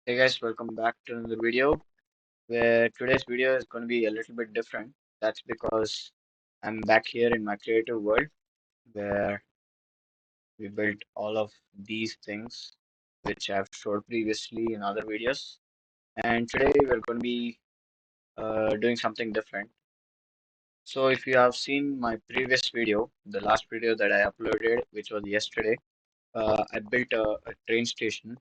Hey guys, welcome back to another video where today's video is going to be a little bit different. That's because I'm back here in my creative world where we built all of these things which I've showed previously in other videos. And today we're going to be doing something different. So if you have seen my previous video, the last video that I uploaded, which was yesterday, I built a train station.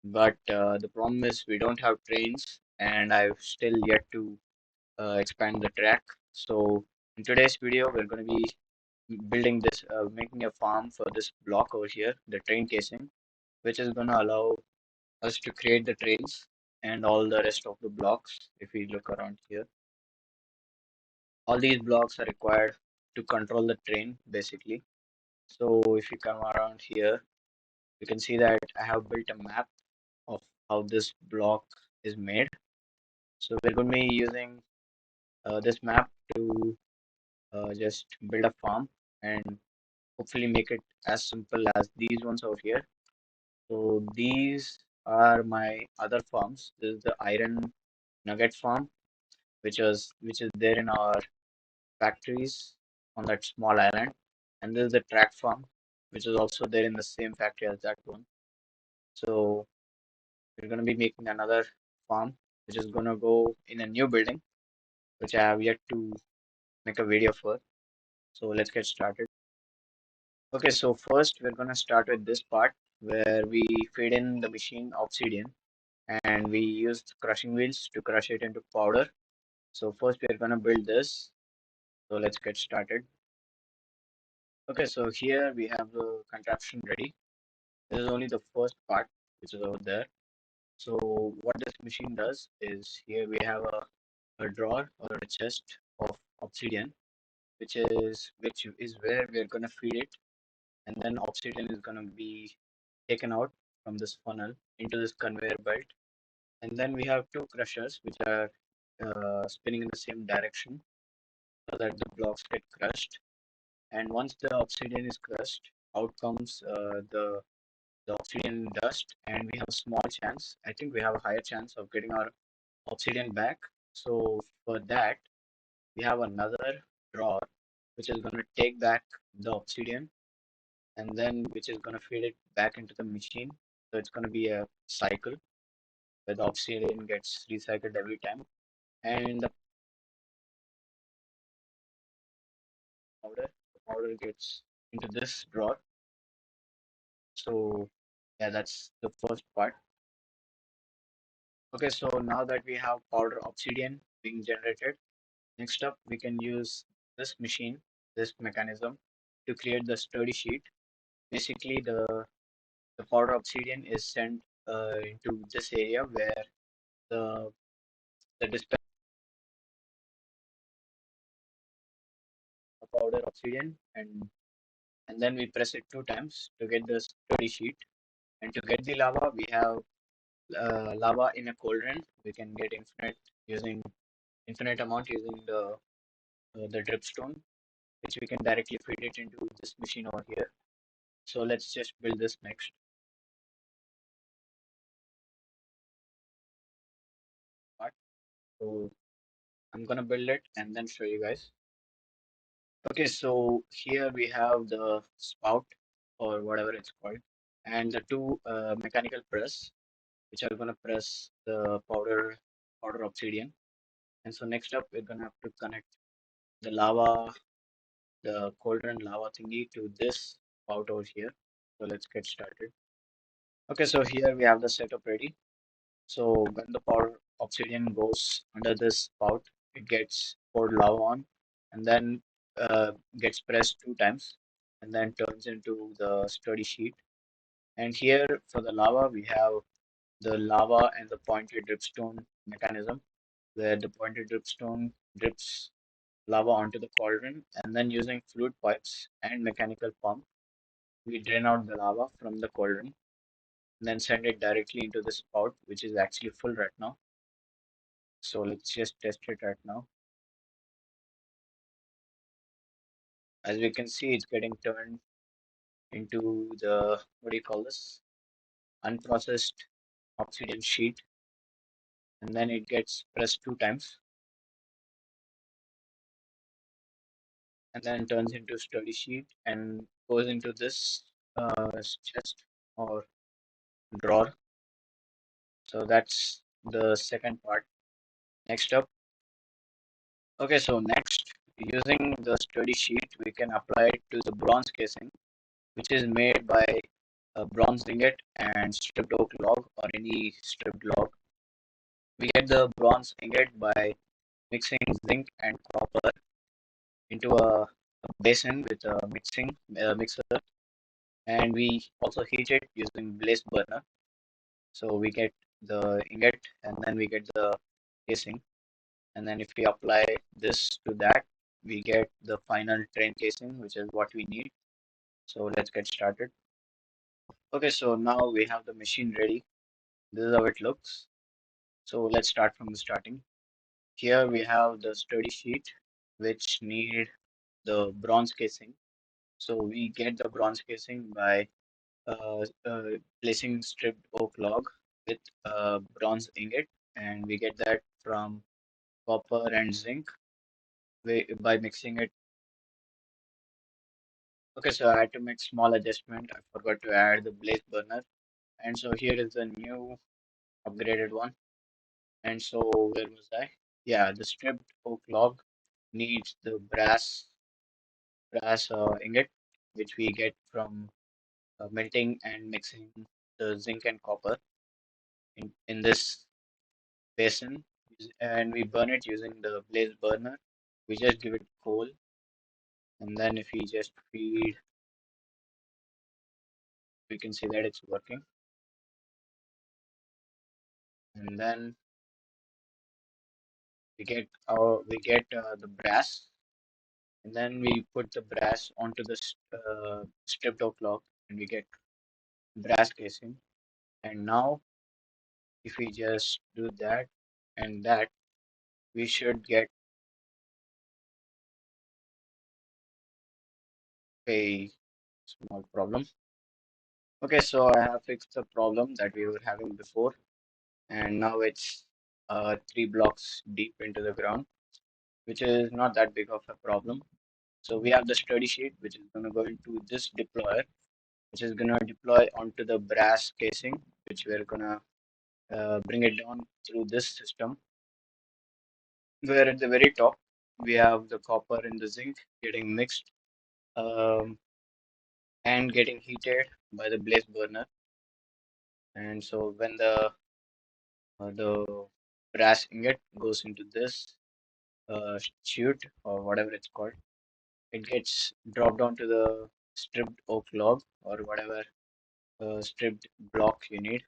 But the problem is we don't have trains and I've still yet to expand the track. So in today's video, we're going to be building this, making a farm for this block over here, the train casing, which is going to allow us to create the trains and all the rest of the blocks. If we look around here, all these blocks are required to control the train basically. So if you come around here, you can see that I have built a map of how this block is made. So we're going to be using this map to just build a farm and hopefully make it as simple as these ones over here. So these are my other farms. This is the iron nugget farm, which is there in our factories on that small island, and this is the track farm, which is also there in the same factory as that one. So we're gonna be making another farm, which is gonna go in a new building, which I have yet to make a video for. So let's get started. Okay, so first we're gonna start with this part where we feed in the machine obsidian and we use crushing wheels to crush it into powder. So first we're gonna build this. So let's get started. Okay, so here we have the contraption ready. This is only the first part which is over there. So what this machine does is here we have a drawer or a chest of obsidian, which is where we're gonna feed it, and then obsidian is gonna be taken out from this funnel into this conveyor belt. And then we have two crushers which are spinning in the same direction so that the blocks get crushed. And once the obsidian is crushed, out comes the obsidian dust, and we have a small chance. I think we have a higher chance of getting our obsidian back. So for that, we have another drawer which is going to take back the obsidian and then which is going to feed it back into the machine. So it's going to be a cycle where the obsidian gets recycled every time, and the powder gets into this drawer. So yeah, that's the first part. Okay, so now that we have powder obsidian being generated, next up we can use this machine, this mechanism to create the sturdy sheet. Basically, the powder obsidian is sent into this area where the the dispenser powder obsidian, and then we press it 2 times to get the sturdy sheet. And to get the lava, we have lava in a cauldron. We can get infinite amount using the dripstone, which we can directly feed it into this machine over here. So let's just build this next part. So I'm gonna build it and then show you guys. Okay, so here we have the spout or whatever it's called, and the two mechanical press, which are gonna press the powder obsidian. And so next up, we're gonna have to connect the lava, the cauldron lava thingy to this spout over here. So let's get started. Okay, so here we have the setup ready. So when the powder obsidian goes under this spout, it gets poured lava on, and then gets pressed 2 times, and then turns into the sturdy sheet. And here for the lava, we have the lava and the pointed dripstone mechanism, where the pointed dripstone drips lava onto the cauldron, and then using fluid pipes and mechanical pump, we drain out the lava from the cauldron, and then send it directly into the spout, which is actually full right now. So let's just test it right now. As we can see, it's getting turned into the, what do you call this? Unprocessed oxygen sheet, and then it gets pressed 2 times, and then turns into sturdy sheet and goes into this chest or drawer. So that's the second part. Next up, okay, so next, using the sturdy sheet, we can apply it to the bronze casing, which is made by a bronze ingot and stripped oak log or any stripped log. We get the bronze ingot by mixing zinc and copper into a basin with a mixer, and we also heat it using blaze burner. So we get the ingot and then we get the casing, and then if we apply this to that, we get the final train casing, which is what we need. So let's get started. Okay, so now we have the machine ready. This is how it looks. So let's start from the starting. Here we have the sturdy sheet, which need the bronze casing. So we get the bronze casing by placing stripped oak log with bronze ingot, and we get that from copper and zinc by mixing it. Okay, so I had to make small adjustment. I forgot to add the blaze burner, and so here is the new upgraded one. And so where was I? Yeah, the stripped oak log needs the brass ingot, which we get from melting and mixing the zinc and copper in this basin, and we burn it using the blaze burner. We just give it coal, and then if we just feed, we can see that it's working. And then we get the brass, and then we put the brass onto the stripped oak log, and we get brass casing. And now if we just do that and that, we should get a small problem. Okay, so I have fixed the problem that we were having before, and now it's 3 blocks deep into the ground, which is not that big of a problem. So we have the sturdy sheet, which is going to go into this deployer, which is going to deploy onto the brass casing, which we're going to bring it down through this system, where at the very top we have the copper and the zinc getting mixed um, and getting heated by the blaze burner. And so when the brass ingot goes into this chute or whatever it's called, it gets dropped onto the stripped oak log or whatever stripped block you need,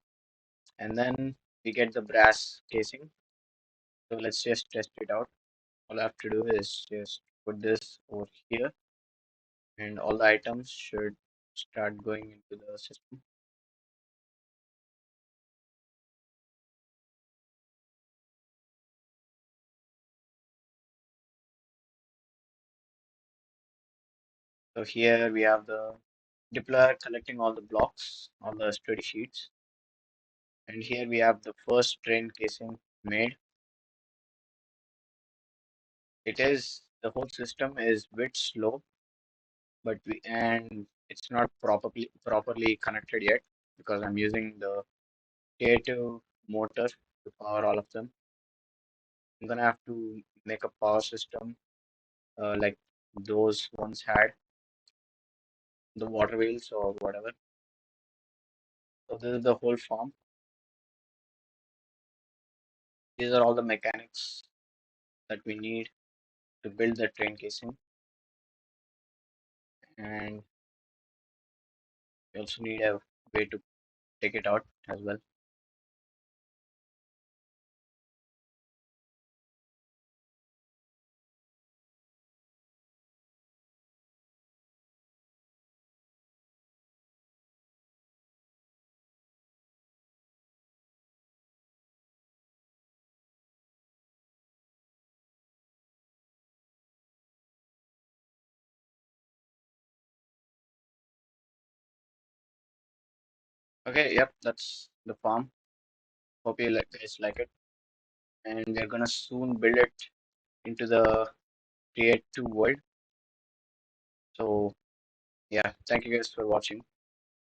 and then we get the brass casing. So let's just test it out. All I have to do is just put this over here, and all the items should start going into the system. So here we have the deployer collecting all the blocks, all the sturdy sheets, and here we have the first train casing made. It is the whole system is a bit slow, but it's not properly connected yet because I'm using the K2 motor to power all of them. I'm gonna have to make a power system like those ones had the water wheels or whatever. So this is the whole farm. These are all the mechanics that we need to build the train casing, and we also need a way to take it out as well. Okay, yep, that's the farm. Hope you guys like it, and we're gonna soon build it into the Create 2 world. So yeah, thank you guys for watching.